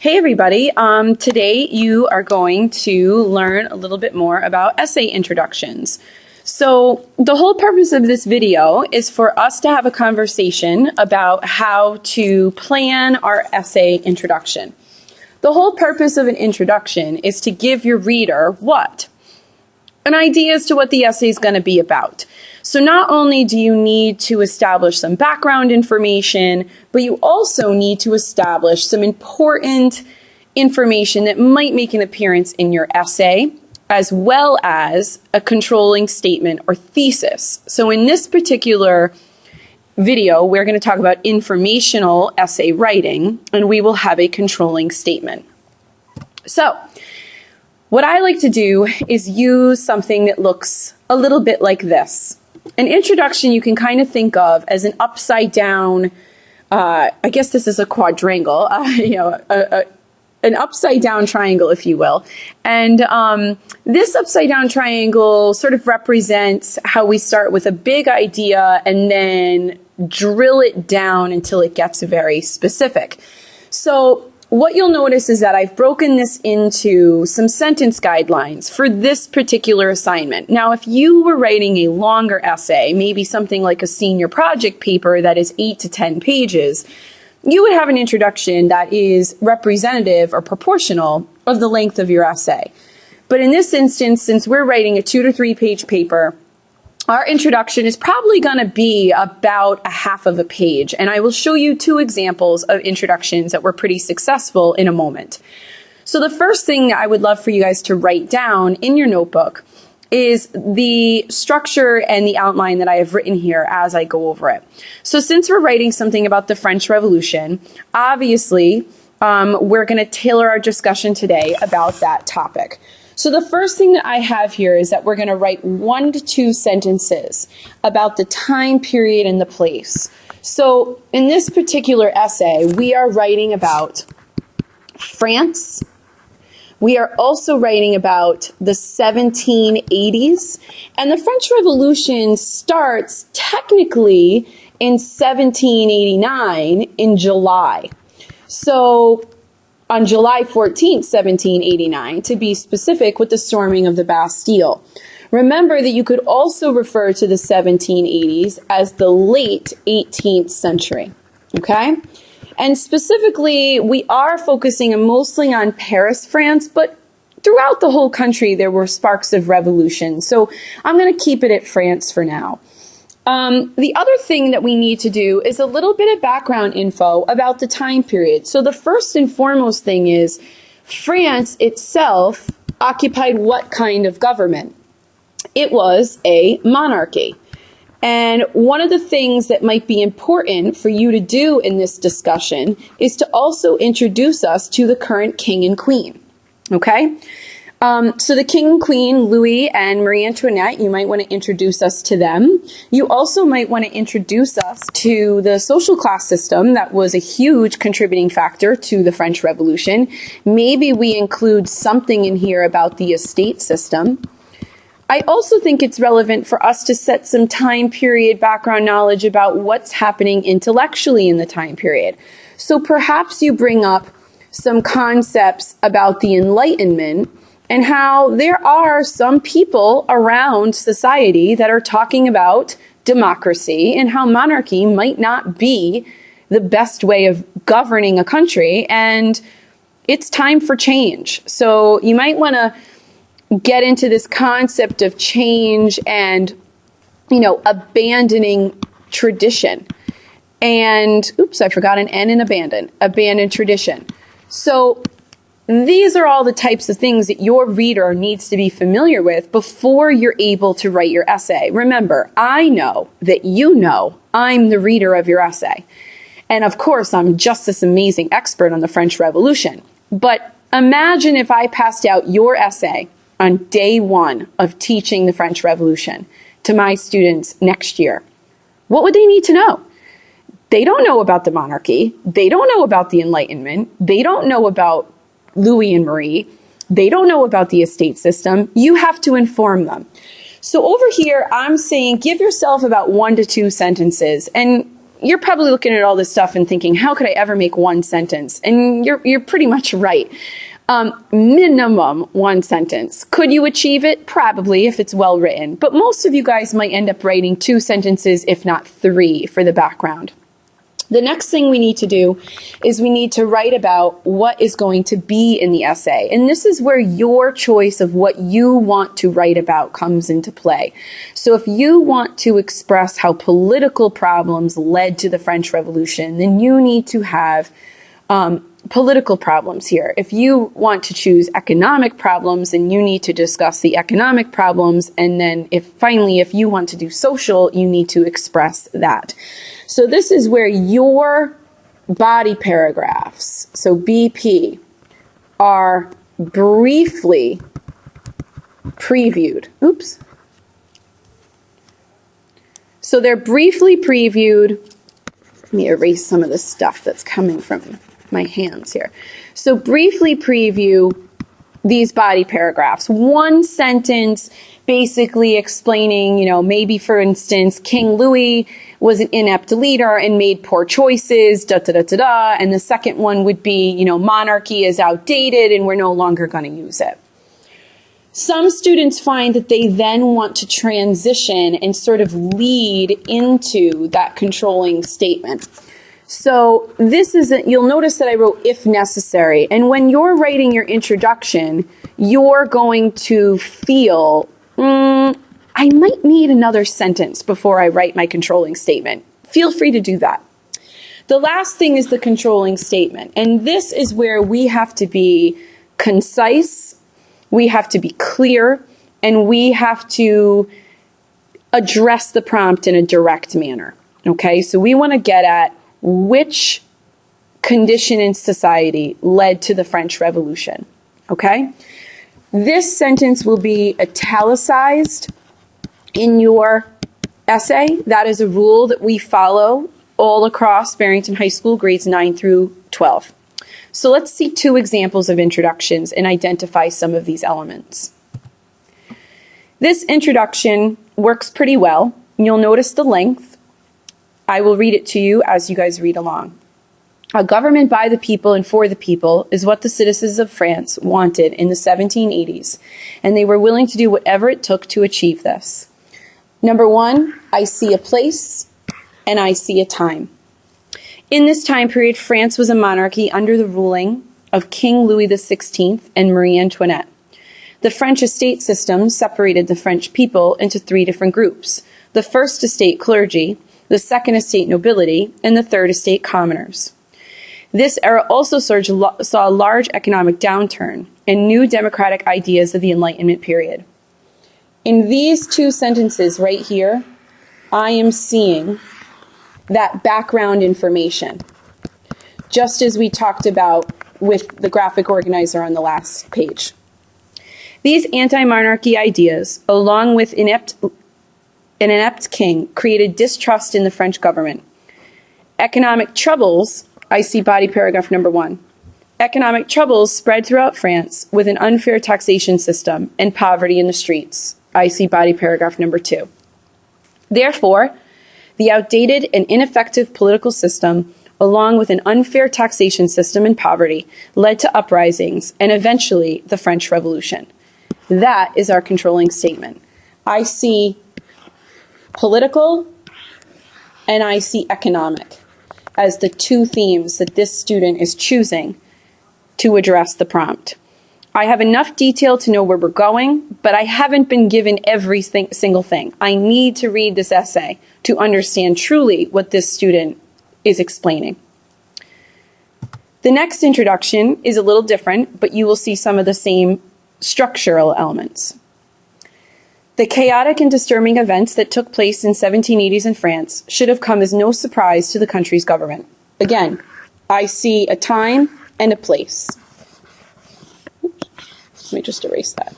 Hey everybody, today you are going to learn a little bit more about essay introductions. So the whole purpose of this video is for us to have a conversation about how to plan our essay introduction. The whole purpose of an introduction is to give your reader what? An idea as to what the essay is going to be about. So not only do you need to establish some background information, but you also need to establish some important information that might make an appearance in your essay, as well as a controlling statement or thesis. So in this particular video, we're going to talk about informational essay writing, and we will have a controlling statement. So what I like to do is use something that looks a little bit like this. An introduction you can kind of think of as an upside down, I guess this is a quadrangle, an upside down triangle, if you will. And this upside down triangle sort of represents how we start with a big idea and then drill it down until it gets very specific. So what you'll notice is that I've broken this into some sentence guidelines for this particular assignment. Now, if you were writing a longer essay, maybe something like a senior project paper that is 8 to 10 pages, you would have an introduction that is representative or proportional of the length of your essay. But in this instance, since we're writing a 2 to 3 page paper, our introduction is probably going to be about a half of a page, and I will show you 2 examples of introductions that were pretty successful in a moment. So the first thing I would love for you guys to write down in your notebook is the structure and the outline that I have written here as I go over it. So since we're writing something about the French Revolution, obviously we're going to tailor our discussion today about that topic. So the first thing that I have here is that we're going to write 1 to 2 sentences about the time period and the place. So in this particular essay, we are writing about France. We are also writing about the 1780s. And the French Revolution starts technically in 1789 in July. So on July 14th, 1789, to be specific, with the storming of the Bastille. Remember that you could also refer to the 1780s as the late 18th century, okay? And specifically, we are focusing mostly on Paris, France, but throughout the whole country, there were sparks of revolution. So I'm going to keep it at France for now. The other thing that we need to do is a little bit of background info about the time period. So the first and foremost thing is France itself occupied what kind of government? It was a monarchy. And one of the things that might be important for you to do in this discussion is to also introduce us to the current king and queen. Okay? So the king and queen, Louis and Marie Antoinette, you might want to introduce us to them. You also might want to introduce us to the social class system that was a huge contributing factor to the French Revolution. Maybe we include something in here about the estate system. I also think it's relevant for us to set some time period background knowledge about what's happening intellectually in the time period. So perhaps you bring up some concepts about the Enlightenment and how there are some people around society that are talking about democracy and how monarchy might not be the best way of governing a country, and it's time for change. So you might want to get into this concept of change and, abandoning tradition. And, oops, I forgot an N in abandon tradition. So these are all the types of things that your reader needs to be familiar with before you're able to write your essay. Remember, I know that you know I'm the reader of your essay. And of course, I'm just this amazing expert on the French Revolution. But imagine if I passed out your essay on day 1 of teaching the French Revolution to my students next year. What would they need to know? They don't know about the monarchy. They don't know about the Enlightenment. They don't know about Louis and Marie. They don't know about the estate system. You have to inform them. So over here, I'm saying give yourself about 1 to 2 sentences. And you're probably looking at all this stuff and thinking, how could I ever make one sentence? And you're pretty much right. Minimum one sentence. Could you achieve it? Probably, if it's well written. But most of you guys might end up writing 2 sentences, if not 3, for the background. The next thing we need to do is we need to write about what is going to be in the essay. And this is where your choice of what you want to write about comes into play. So if you want to express how political problems led to the French Revolution, then you need to have political problems here. If you want to choose economic problems, then you need to discuss the economic problems. And then if you want to do social, you need to express that. So this is where your body paragraphs, so BP, are briefly previewed. Oops. So they're briefly previewed. Let me erase some of the stuff that's coming from my hands here. So briefly preview these body paragraphs. One sentence basically explaining, maybe for instance, King Louis was an inept leader and made poor choices, And the second one would be, monarchy is outdated and we're no longer going to use it. Some students find that they then want to transition and sort of lead into that controlling statement. So you'll notice that I wrote if necessary. And when you're writing your introduction, you're going to feel, I might need another sentence before I write my controlling statement. Feel free to do that. The last thing is the controlling statement. And this is where we have to be concise, we have to be clear, and we have to address the prompt in a direct manner. Okay, so we want to get at which condition in society led to the French Revolution. Okay? This sentence will be italicized in your essay. That is a rule that we follow all across Barrington High School, grades 9 through 12. So let's see 2 examples of introductions and identify some of these elements. This introduction works pretty well. You'll notice the length. I will read it to you as you guys read along. A government by the people and for the people is what the citizens of France wanted in the 1780s, and they were willing to do whatever it took to achieve this. Number 1, I see a place and I see a time. In this time period, France was a monarchy under the ruling of King Louis XVI and Marie Antoinette. The French estate system separated the French people into 3 different groups. The first estate, clergy, the second estate, nobility, and the third estate, commoners. This era also saw a large economic downturn and new democratic ideas of the Enlightenment period. In these 2 sentences right here, I am seeing that background information, just as we talked about with the graphic organizer on the last page. These anti-monarchy ideas, along with an inept king, created distrust in the French government. Economic troubles, I see body paragraph number 1. Economic troubles spread throughout France with an unfair taxation system and poverty in the streets. I see body paragraph number 2. Therefore, the outdated and ineffective political system, along with an unfair taxation system and poverty, led to uprisings and eventually the French Revolution. That is our controlling statement. I see political and I see economic as the 2 themes that this student is choosing to address the prompt. I have enough detail to know where we're going, but I haven't been given every single thing. I need to read this essay to understand truly what this student is explaining. The next introduction is a little different, but you will see some of the same structural elements. The chaotic and disturbing events that took place in 1780s in France should have come as no surprise to the country's government. Again, I see a time and a place. Let me just erase that.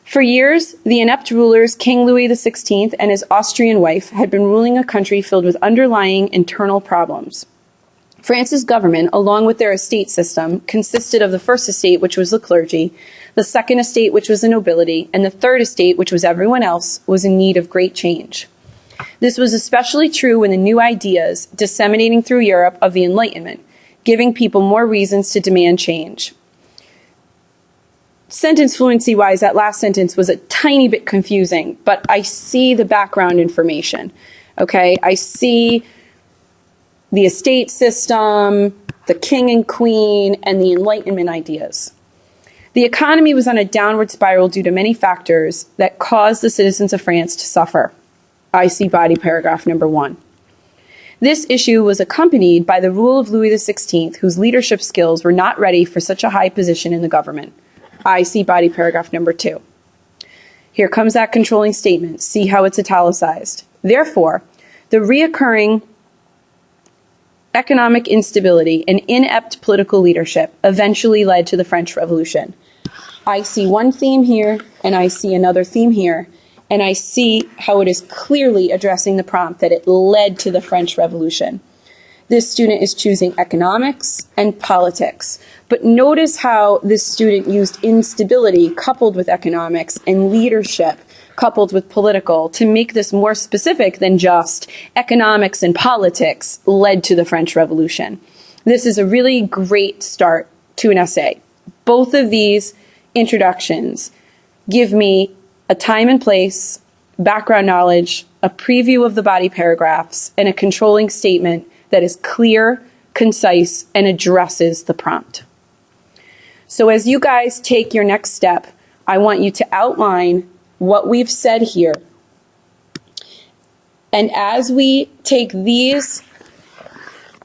For years, the inept rulers, King Louis XVI and his Austrian wife, had been ruling a country filled with underlying internal problems. France's government, along with their estate system, consisted of the first estate, which was the clergy, the second estate, which was the nobility, and the third estate, which was everyone else, was in need of great change. This was especially true when the new ideas disseminating through Europe of the Enlightenment, giving people more reasons to demand change. Sentence fluency-wise, that last sentence was a tiny bit confusing, but I see the background information, okay? I see the estate system, the king and queen, and the Enlightenment ideas. The economy was on a downward spiral due to many factors that caused the citizens of France to suffer. I see body paragraph number 1. This issue was accompanied by the rule of Louis XVI, whose leadership skills were not ready for such a high position in the government. I see body paragraph number 2. Here comes that controlling statement. See how it's italicized. Therefore, the reoccurring economic instability and inept political leadership eventually led to the French Revolution. I see one theme here, and I see another theme here, and I see how it is clearly addressing the prompt that it led to the French Revolution. This student is choosing economics and politics, but notice how this student used instability coupled with economics and leadership coupled with political to make this more specific than just economics and politics led to the French Revolution. This is a really great start to an essay. Both of these introductions give me a time and place, background knowledge, a preview of the body paragraphs, and a controlling statement that is clear, concise, and addresses the prompt. So as you guys take your next step, I want you to outline what we've said here. And as we take these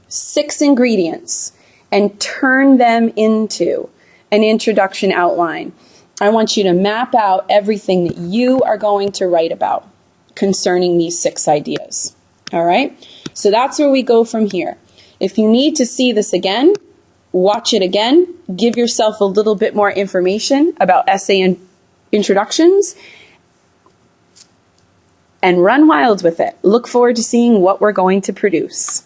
6 ingredients and turn them into an introduction outline, I want you to map out everything that you are going to write about concerning these 6 ideas. All right? So that's where we go from here. If you need to see this again, watch it again, give yourself a little bit more information about essay and introductions, and run wild with it. Look forward to seeing what we're going to produce.